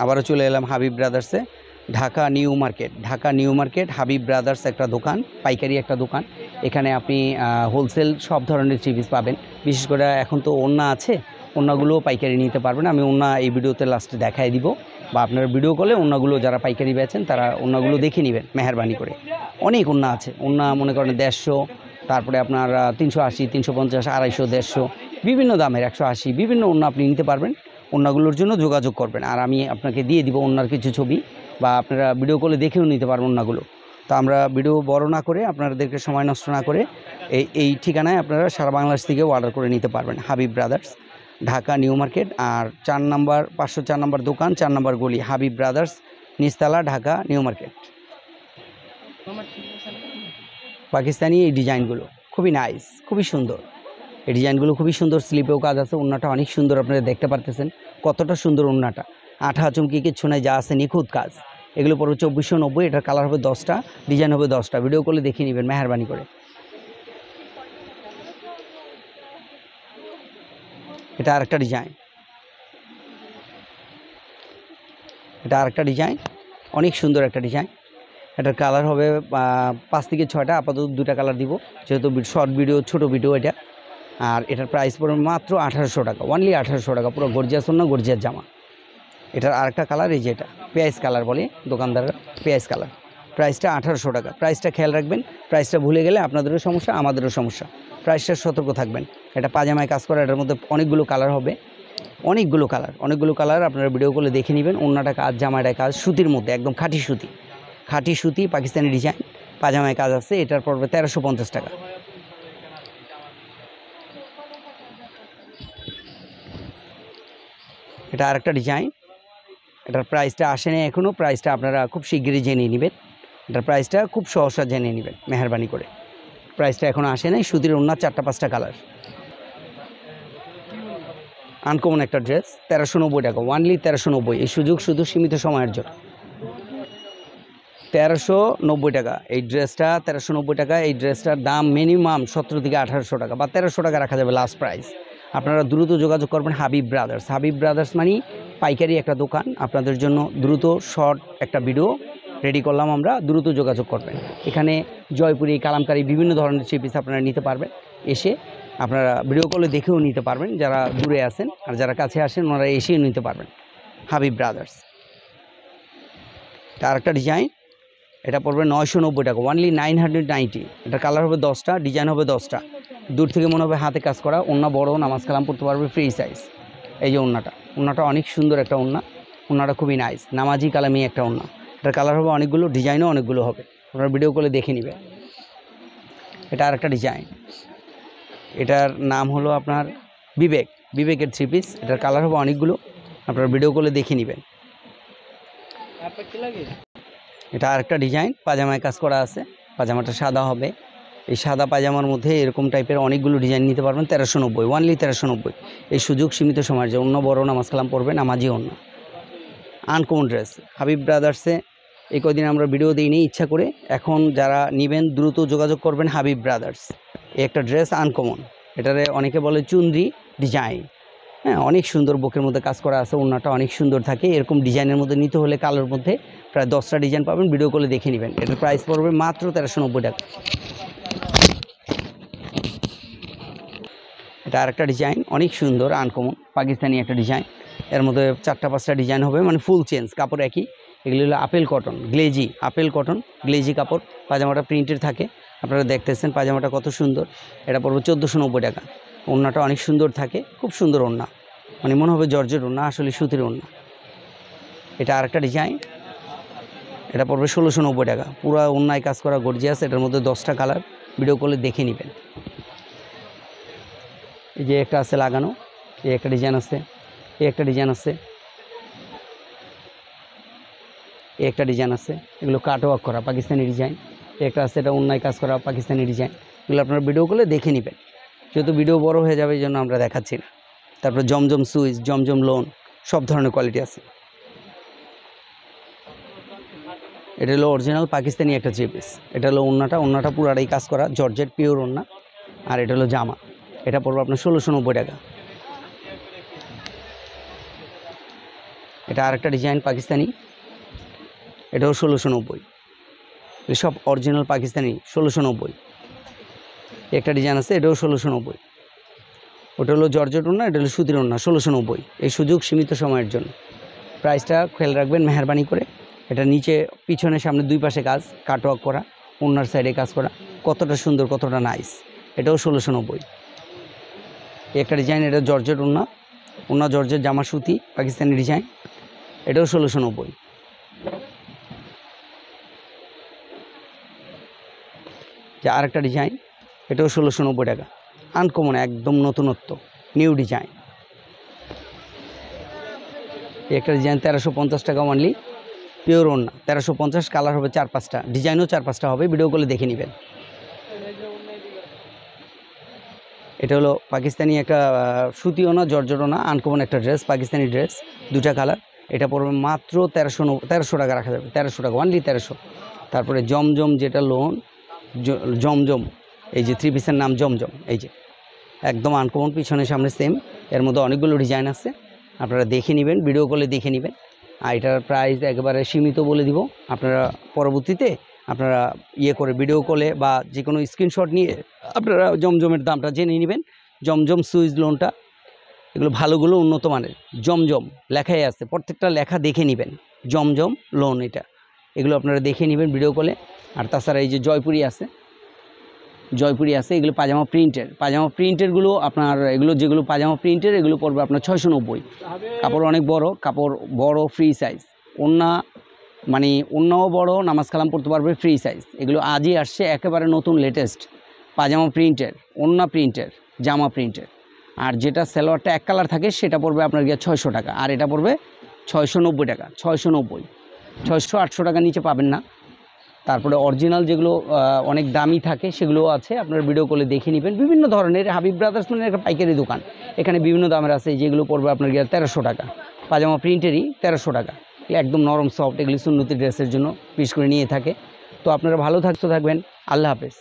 আবারও চলে এলাম হাবিব ব্রাদার্সে, Dhaka new market Habib brothers একটা দোকান, পাইকারি একটা দোকান। এখানে আপনি হোলসেল সব ধরনের থ্রি পিস পাবেন। বিশেষ করে এখন তো ওড়না আছে, ওড়নাগুলোও পাইকারি নিতে পারবেন। আমি ওড়না এই ভিডিওতে লাস্টে দেখাই দিব, বা আপনারা ভিডিও কলে ওড়নাগুলো যারা পাইকারি বেচেন তারা ওড়নাগুলো দেখে নেবেন মেহেরবানি করে। অনেক ওড়না আছে, ওড়না মনে করেন 150, তারপরে আপনার 380, 350, 250, 150, বিভিন্ন দামের 180, বিভিন্ন ওড়না আপনি নিতে পারবেন। ওড়নাগুলোর জন্য যোগাযোগ করবেন, আর আমি আপনাকে দিয়ে দিব ওড়নার কিছু ছবি, বা আপনারা ভিডিও কলে দেখেও নিতে পারবেন ওড়নাগুলো। তো আমরা ভিডিও বড় না করে, আপনাদেরকে সময় নষ্ট না করে এই ঠিকানায় আপনারা সারা বাংলাদেশ থেকে অর্ডার করে নিতে পারবেন। Habib brothers, Dhaka new market, আর 4 নম্বর 504 নম্বর দোকান, 4 নম্বর গলি, হাবিব ব্রাদার্স, নিচতলা, ঢাকা নিউ মার্কেট। পাকিস্তানি এই ডিজাইনগুলো খুবই নাইস, খুবই সুন্দর। এই ডিজাইনগুলো খুবই সুন্দর, স্লিপেও কাজ আছে, ওড়নাটা অনেক সুন্দর। আপনারা দেখতে পারতেছেন কতটা সুন্দর ওড়নাটা, আঠা চুমকি কিচ্ছু নাই, যা আছে নিখুঁত কাজ। এগুলো পড়বে 2490। এটার কালার হবে 10টা, ডিজাইন হবে 10টা। ভিডিও করলে দেখিয়ে নেবেন মেহেরবানি করে। এটা আরেকটা ডিজাইন, অনেক সুন্দর একটা ডিজাইন। এটার কালার হবে 5 থেকে 6টা, আপাতত 2টা কালার দিব, যেহেতু শর্ট ভিডিও, ছোট ভিডিও এটা। আর এটার প্রাইস পড়বে মাত্র 1800 টাকা, অনলি 1800 টাকা। পুরো গর্জিয়াস ওড়না, গর্জিয়াস জামা। এটার আরেকটা কালার এই যে এটা পেঁয়াজ কালার বলে দোকানদাররা, পেঁয়াজ কালার। প্রাইসটা 1800 টাকা। প্রাইসটা খেয়াল রাখবেন, প্রাইসটা ভুলে গেলে আপনাদেরও সমস্যা, আমাদেরও সমস্যা। প্রাইসটা সতর্ক থাকবেন। এটা পাজামায় কাজ করা, এটার মধ্যে অনেকগুলো কালার হবে, অনেকগুলো কালার আপনারা ভিডিও করে দেখে নেবেন। ওড়নাটা কাজ, জামাটা কাজ, সুতির মধ্যে একদম খাঁটি সুতি পাকিস্তানি ডিজাইন, পাজামায় কাজ আছে। এটার পড়বে 1350 টাকা। এটা আরেকটা ডিজাইন, এটার প্রাইসটা আসেনি এখনও, প্রাইসটা আপনারা খুব শিগগিরই জেনে নেবেন। এটার প্রাইসটা খুব সহসা জেনে নেবেন মেহেরবানি করে। প্রাইসটা এখনও আসে নাই। সুতির ওড়না, 4টা 5টা কালার, আনকমন একটা ড্রেস, 1390 টাকা, অনলি 1390। এই সুযোগ শুধু সীমিত সময়ের জন্য, 1390 টাকা এই ড্রেসটা, 1390 টাকা। এই ড্রেসটার দাম মিনিমাম 17 থেকে 1800 টাকা, বা 1300 টাকা রাখা যাবে লাস্ট প্রাইস। আপনারা দ্রুত যোগাযোগ করবেন হাবিব ব্রাদার্স মানে পাইকারি একটা দোকান। আপনাদের জন্য দ্রুত শর্ট একটা ভিডিও রেডি করলাম আমরা, দ্রুত যোগাযোগ করবেন। এখানে জয়পুরি, কালামকারি বিভিন্ন ধরনের থ্রি পিস আপনারা নিতে পারবেন। এসে আপনারা ভিডিও কলে দেখেও নিতে পারবেন, যারা দূরে আছেন, আর যারা কাছে আসেন ওনারা এসেও নিতে পারবেন। হাবিব ব্রাদার্স। তার একটা ডিজাইন, এটা পড়বে 990 টাকা, অনলি 990। এটা কালার হবে 10টা, ডিজাইন হবে 10টা। দূর থেকে মনে হবে হাতে কাজ করা। ওড়না বড়, নামাজ কালাম পড়তে পারবে, ফ্রি সাইজ। এই যে ওড়নাটা অনেক সুন্দর একটা ওড়নাটা খুবই নাইস, নামাজি কালামি একটা ওড়না। এটার কালার হবে অনেকগুলো, ডিজাইনও অনেকগুলো হবে। আপনারা ভিডিও করে দেখে নেবেন। এটা আরেকটা ডিজাইন, এটার নাম হলো আপনার বিবেকের থ্রি পিস। এটার কালার হবে অনেকগুলো, আপনারা ভিডিও করে দেখে নেবেন। এটা আরেকটা ডিজাইন, পাজামায় কাজ করা আছে, পাজামাটা সাদা হবে। এই সাদা পাজামার মধ্যে এরকম টাইপের অনেকগুলো ডিজাইন নিতে পারবেন। 1390, অনলি 1390। এই সুযোগ সীমিত সময়ের যে অন্য বড় নামাজ কালাম পড়বে, নামাজি অন্য আনকমন ড্রেস। হাবিব ব্রাদার্সে এই কদিন আমরা ভিডিও দিইনি ইচ্ছা করে, এখন যারা নেবেন দ্রুত যোগাযোগ করবেন হাবিব ব্রাদার্স। এই একটা ড্রেস আনকমন, এটারে অনেকে বলে চুনরি ডিজাইন। হ্যাঁ, অনেক সুন্দর, বুকের মধ্যে কাজ করা আছে, ওড়নাটা অনেক সুন্দর থাকে। এরকম ডিজাইনের মধ্যে নিতে হলে কালোর মধ্যে প্রায় 10টা ডিজাইন পাবেন, ভিডিও করে দেখে নেবেন। এটার প্রাইস পড়বে মাত্র 1390 টাকা। এটা আরেকটা ডিজাইন, অনেক সুন্দর আনকমন পাকিস্তানি একটা ডিজাইন। এর মধ্যে 4টা 5টা ডিজাইন হবে, মানে ফুল চেঞ্জ। কাপড় একই, এগুলি হলো আপেল কটন গ্লেজি কাপড়। পাজামাটা প্রিন্টের থাকে, আপনারা দেখতেছেন পাজামাটা কত সুন্দর। এটা পড়বে 1490 টাকা। ওড়নাটা অনেক সুন্দর থাকে, খুব সুন্দর ওড়না, মানে মনে হবে জর্জের ওড়না, আসলে সুতির ওড়না। এটা আরেকটা ডিজাইন, এটা পড়বে 1690 টাকা। পুরো ওড়নায় কাজ করা, গর্জিয়াস। এটার মধ্যে 10টা কালার, ভিডিও করলে দেখে নেবেন। এই যে একটা আছে লাগানো, এই একটা ডিজাইন আছে, এই একটা ডিজাইন আছে, এই একটা ডিজাইন আছে। এগুলো কাটওয়ার্ক করা পাকিস্তানি ডিজাইন। একটা আছে, এটা অন্যায় কাজ করা পাকিস্তানি ডিজাইন। এগুলো আপনারা ভিডিও করলে দেখে নেবেন, যেহেতু ভিডিও বড় হয়ে যাবে এই জন্য আমরা দেখাচ্ছি না। তারপর জমজম সুইচ, জমজম লোন, সব ধরনের কোয়ালিটি আছে। এটা হলো অরিজিনাল পাকিস্তানি একটা থ্রি পিস। এটা হলো ওড়নাটা পুরাটাই কাজ করা, জর্জেট পিওর ওড়না। আর এটা হলো জামা, এটা পড়বে আপনার 1690 টাকা। এটা আরেকটা ডিজাইন পাকিস্তানি, এটাও 1690। সব অরিজিনাল পাকিস্তানি 1690। একটা ডিজাইন আছে, এটাও 1690। ওটা হলো জর্জেট ওড়না, এটা হলো সুতির ওড়না, 1690। এই সুযোগ সীমিত সময়ের জন্য। প্রাইসটা খেয়াল রাখবেন মেহরবানি করে। এটা নিচে পিছনে সামনে দুই পাশে কাজ, কাটওয়ার্ক করা, ওড়নার সাইডে কাজ করা, কতটা সুন্দর, কতটা নাইস। এটাও 1690। একটা ডিজাইন, এটা জর্জেট ওড়না, ওড়না জর্জেট, জামা সুতি, পাকিস্তানি ডিজাইন, এটাও 1690। যে আরেকটা ডিজাইন, এটাও 1690 টাকা, আনকমন, একদম নতুনত্ব, নিউ ডিজাইন। একটা ডিজাইন 1350 টাকা অনলি, পিওর ওড়না, 1350। কালার হবে 4-5টা, ডিজাইনও 4-5টা হবে, ভিডিও কলে দেখে নেবেন। এটা হলো পাকিস্তানি একটা সুতি ওড়না, জর্জেট ওড়না, আনকমন একটা ড্রেস, পাকিস্তানি ড্রেস, দুটা কালার। এটা পড়বে মাত্র 1300 টাকা রাখা যাবে, 1300 টাকা, অনলি 1300। তারপরে জমজম, যেটা লোন জমজম, এই যে 3 পিসের নাম জমজম, এই যে একদম আনকমন, পিছনে সামনে সেম। এর মধ্যে অনেকগুলো ডিজাইন আছে, আপনারা দেখে নেবেন, ভিডিও কলে দেখে নেবেন। আর এটার প্রাইস একেবারে সীমিত বলে দিব। আপনারা পরবর্তীতে আপনারা করে ভিডিও কলে বা যে কোনো স্ক্রিনশট নিয়ে আপনারা জমজমের দামটা জেনে নেবেন। জমজম সুইচ লোনটা, এগুলো ভালোগুলো উন্নত মানের, জমজম লেখাই আছে, প্রত্যেকটা লেখা দেখে নেবেন, জমজম লোন, এগুলো আপনারা দেখে নেবেন ভিডিও কলে। আর তাছাড়া এই যে জয়পুরি আছে, এগুলো পাজামা প্রিন্টেরগুলো আপনার, এগুলো যেগুলো পাজামা প্রিন্টের, এগুলো পড়বে আপনার 690। কাপড় অনেক বড়, কাপড় বড়, ফ্রি সাইজ, ওড়নাও বড়, নামাজ কালাম পড়তে পারবে, ফ্রি সাইজ। এগুলো আজই আসছে, একেবারে নতুন লেটেস্ট পাজামা প্রিন্টের, ওড়না প্রিন্টের, জামা প্রিন্টের। আর যেটা সালোয়ারটা এক কালার থাকে সেটা পড়বে আপনার গিয়ে 600 টাকা, আর এটা পড়বে 690 টাকা, 690, 600-800 টাকা নিচে পাবেন না। তারপরে অরিজিনাল যেগুলো অনেক দামি থাকে সেগুলোও আছে, আপনারা ভিডিও কলে দেখে নেবেন। বিভিন্ন ধরনের হাবিব ব্রাদার্স মানে একটা পাইকারি দোকান, এখানে বিভিন্ন দামের আছে। যেগুলো পড়বে আপনার গিয়ে 1300 টাকা, পাজামা প্রিন্টেরই 1300 টাকা, একদম নরম সফট, এগুলি সুন্নতি ড্রেসের জন্য বিশেষ করে নিয়ে থাকে। তো আপনারা ভালো থাকবেন, আল্লাহ হাফেজ।